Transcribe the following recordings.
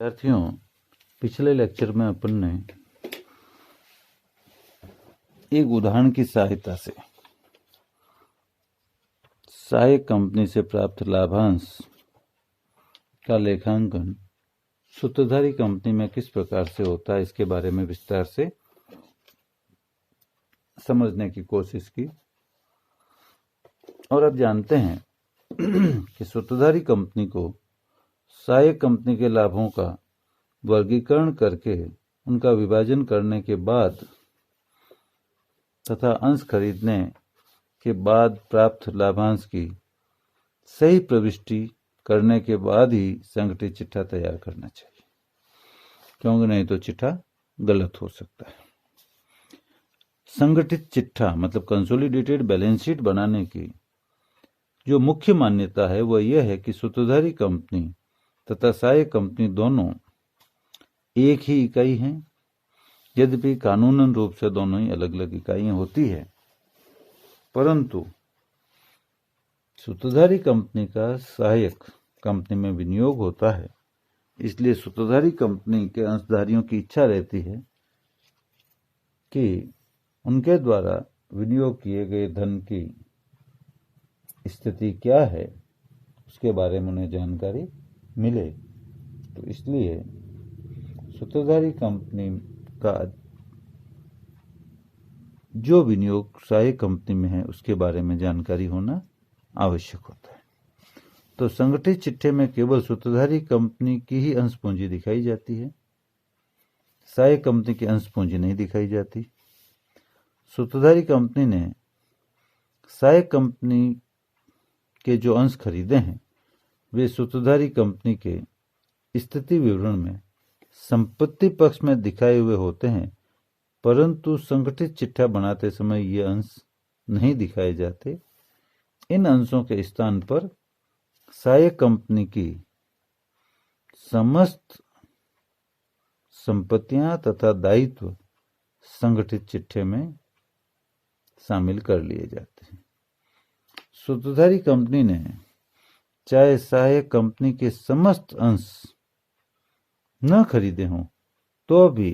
विद्यार्थियों, पिछले लेक्चर में अपन ने एक उदाहरण की सहायता से सहायक कंपनी से प्राप्त लाभांश का लेखांकन सूत्रधारी कंपनी में किस प्रकार से होता है, इसके बारे में विस्तार से समझने की कोशिश की। और अब जानते हैं कि सूत्रधारी कंपनी को सहायक कंपनी के लाभों का वर्गीकरण करके उनका विभाजन करने के बाद तथा अंश खरीदने के बाद प्राप्त लाभांश की सही प्रविष्टि करने के बाद ही संगठित चिट्ठा तैयार करना चाहिए, क्योंकि नहीं तो चिट्ठा गलत हो सकता है। संगठित चिट्ठा मतलब कंसोलिडेटेड बैलेंस शीट बनाने की जो मुख्य मान्यता है वह यह है कि सूत्रधारी कंपनी तथा सहायक कंपनी दोनों एक ही इकाई हैं। यद्यपि कानूनन रूप से दोनों ही अलग अलग इकाइयां होती है, परंतु सूत्रधारी कंपनी का सहायक कंपनी में विनियोग होता है, इसलिए सूत्रधारी कंपनी के अंशधारियों की इच्छा रहती है कि उनके द्वारा विनियोग किए गए धन की स्थिति क्या है उसके बारे में उन्हें जानकारी मिले। तो इसलिए सूत्रधारी कंपनी का जो विनियोग सहायक कंपनी में है उसके बारे में जानकारी होना आवश्यक होता है। तो संगठित चिट्ठे में केवल सूत्रधारी कंपनी की ही अंश पूंजी दिखाई जाती है, सहायक कंपनी की अंश पूंजी नहीं दिखाई जाती। सूत्रधारी कंपनी ने सहायक कंपनी के जो अंश खरीदे हैं वे सूत्रधारी कंपनी के स्थिति विवरण में संपत्ति पक्ष में दिखाए हुए होते हैं, परंतु संगठित चिट्ठा बनाते समय ये अंश नहीं दिखाए जाते। इन अंशों के स्थान पर सहायक कंपनी की समस्त संपत्तियां तथा दायित्व संगठित चिट्ठे में शामिल कर लिए जाते हैं। सूत्रधारी कंपनी ने चाहे सहायक कंपनी के समस्त अंश न खरीदे हों तो भी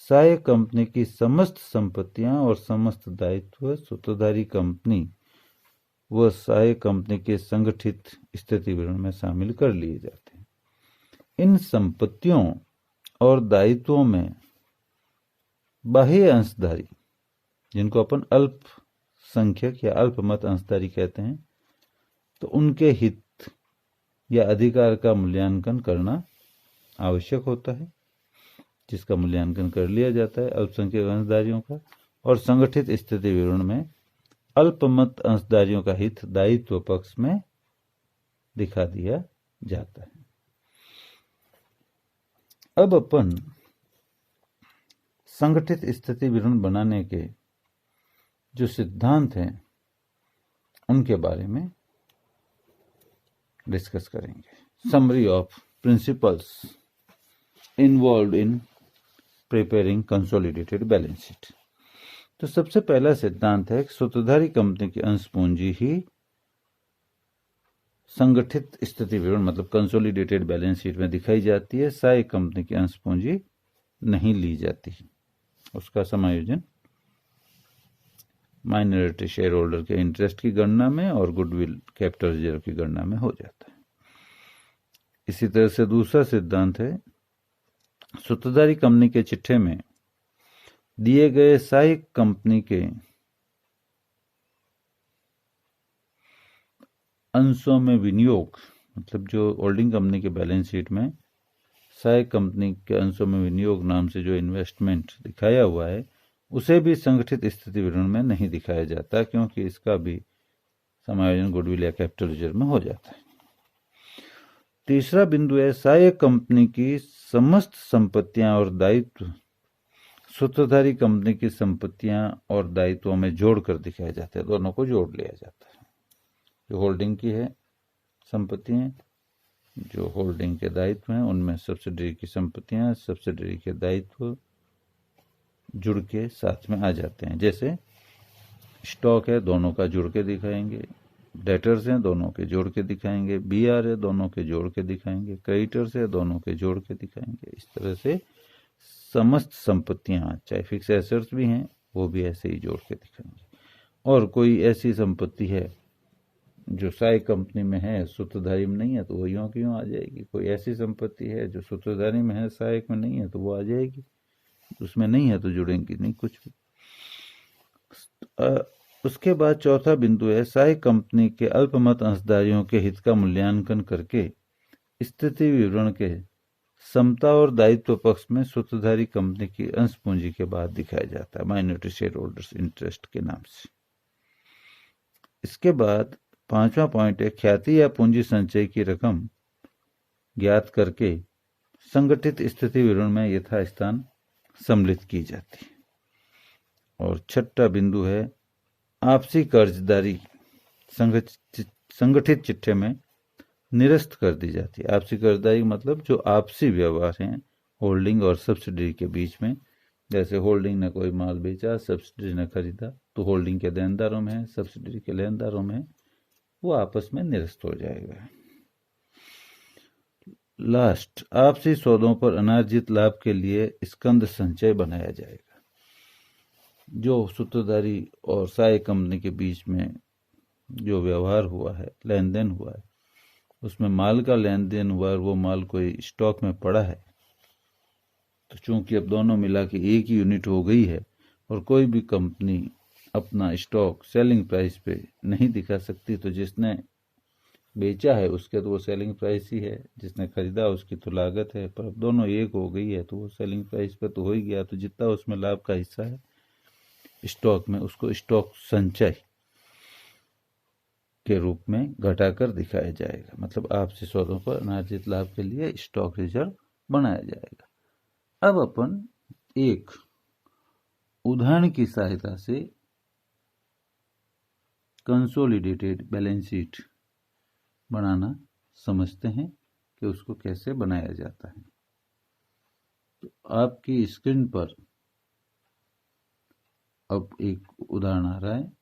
सहायक कंपनी की समस्त संपत्तियां और समस्त दायित्व सूत्रधारी कंपनी व सहायक कंपनी के संगठित स्थिति विवरण में शामिल कर लिए जाते हैं। इन संपत्तियों और दायित्वों में बाह्य अंशधारी, जिनको अपन अल्पसंख्यक या अल्पमत अंशधारी कहते हैं, तो उनके हित या अधिकार का मूल्यांकन करना आवश्यक होता है, जिसका मूल्यांकन कर लिया जाता है अल्पसंख्यक अंशधारियों का। और संगठित स्थिति विवरण में अल्पमत अंशधारियों का हित दायित्व पक्ष में दिखा दिया जाता है। अब अपन संगठित स्थिति विवरण बनाने के जो सिद्धांत हैं उनके बारे में डिस्कस करेंगे। Summary of principles involved in preparing consolidated balance sheet. तो सबसे पहला सिद्धांत है कि सूत्रधारी कंपनी की अंश पूंजी ही संगठित स्थिति विवरण मतलब कंसोलिडेटेड बैलेंस शीट में दिखाई जाती है, सहायक कंपनी की अंश पूंजी नहीं ली जाती। उसका समायोजन माइनॉरिटी शेयर होल्डर के इंटरेस्ट की गणना में और गुडविल कैपिटल रिजर्व की गणना में हो जाता है। इसी तरह से दूसरा सिद्धांत है सूत्रधारी कंपनी के चिट्ठे में दिए गए सहायक कंपनी के अंशों में विनियोग मतलब जो होल्डिंग कंपनी के बैलेंस शीट में सहायक कंपनी के अंशों में विनियोग नाम से जो इन्वेस्टमेंट दिखाया हुआ है उसे भी संगठित स्थिति विवरण में नहीं दिखाया जाता, क्योंकि इसका भी समायोजन गुडविल या कैपिटल रिजर्व में हो जाता है। तीसरा बिंदु है सहायक कंपनी की समस्त संपत्तियां और दायित्व सूत्रधारी कंपनी की संपत्तियां और दायित्वों में जोड़कर दिखाया जाता है, दोनों को जोड़ लिया जाता है। जो होल्डिंग की है संपत्तियां, जो होल्डिंग के दायित्व हैं, उनमें सब्सिडरी की संपत्तियां, सब्सिडरी के दायित्व जुड़ के साथ में आ जाते हैं। जैसे स्टॉक है, दोनों का जुड़ के दिखाएंगे, डेटर्स हैं दोनों के जोड़ के दिखाएंगे, BR है दोनों के जोड़ के दिखाएंगे, क्रेडिटर्स है दोनों के जोड़ के दिखाएंगे। इस तरह से समस्त संपत्तियां, चाहे फिक्स एसेट्स भी हैं, वो भी ऐसे ही जोड़ के दिखाएंगे। और कोई ऐसी संपत्ति है जो सहायक कंपनी में है, सूत्रधारी में नहीं है, तो वो यूं की यूं आ जाएगी। कोई ऐसी संपत्ति है जो सूत्रधारी में है, सहायक में नहीं है, तो वो आ जाएगी। उसमें नहीं है तो जुड़ेंगी नहीं कुछ भी। उसके बाद चौथा बिंदु है, सहायक कंपनी के अल्पमत अंशधारियों के हित का मूल्यांकन करके स्थिति विवरण के समता और दायित्व पक्ष में सूत्रधारी कंपनी की अंश पूंजी के बाद दिखाया जाता है, माइनॉरिटी शेयर होल्डर्स इंटरेस्ट के नाम से। इसके बाद पांचवा पॉइंट है, ख्याति या पूंजी संचय की रकम ज्ञात करके संगठित स्थिति विवरण में यथास्थान सम्मिलित की जाती है। और छठा बिंदु है, आपसी कर्जदारी संगठित चिट्ठे में निरस्त कर दी जाती है। आपसी कर्जदारी मतलब जो आपसी व्यवहार हैं होल्डिंग और सब्सिडरी के बीच में, जैसे होल्डिंग ने कोई माल बेचा, सब्सिडरी ने खरीदा, तो होल्डिंग के देनदारों में है, सब्सिडरी के लेनदारों में, वो आपस में निरस्त हो जाएगा। लास्ट, आपसी सौदों पर अनार्जित लाभ के लिए स्कंद संचय बनाया जाएगा। जो सूत्रधारी और सहायक कंपनी के बीच में जो व्यवहार हुआ है, लेन देन हुआ है, उसमें माल का लेन देन हुआ और वो माल कोई स्टॉक में पड़ा है, तो चूंकि अब दोनों मिला के एक ही यूनिट हो गई है और कोई भी कंपनी अपना स्टॉक सेलिंग प्राइस पे नहीं दिखा सकती, तो जिसने बेचा है उसके तो वो सेलिंग प्राइस ही है, जिसने खरीदा उसकी तो लागत है, पर अब दोनों एक हो गई है तो वो सेलिंग प्राइस पे तो हो ही गया। तो जितना उसमें लाभ का हिस्सा है स्टॉक में, उसको स्टॉक संचय के रूप में घटाकर दिखाया जाएगा। मतलब आपसी सौदों पर अनार्जित लाभ के लिए स्टॉक रिजर्व बनाया जाएगा। अब अपन एक उदाहरण की सहायता से कंसोलिडेटेड बैलेंस शीट बनाना समझते हैं कि उसको कैसे बनाया जाता है। तो आपकी स्क्रीन पर अब एक उदाहरण आ रहा है,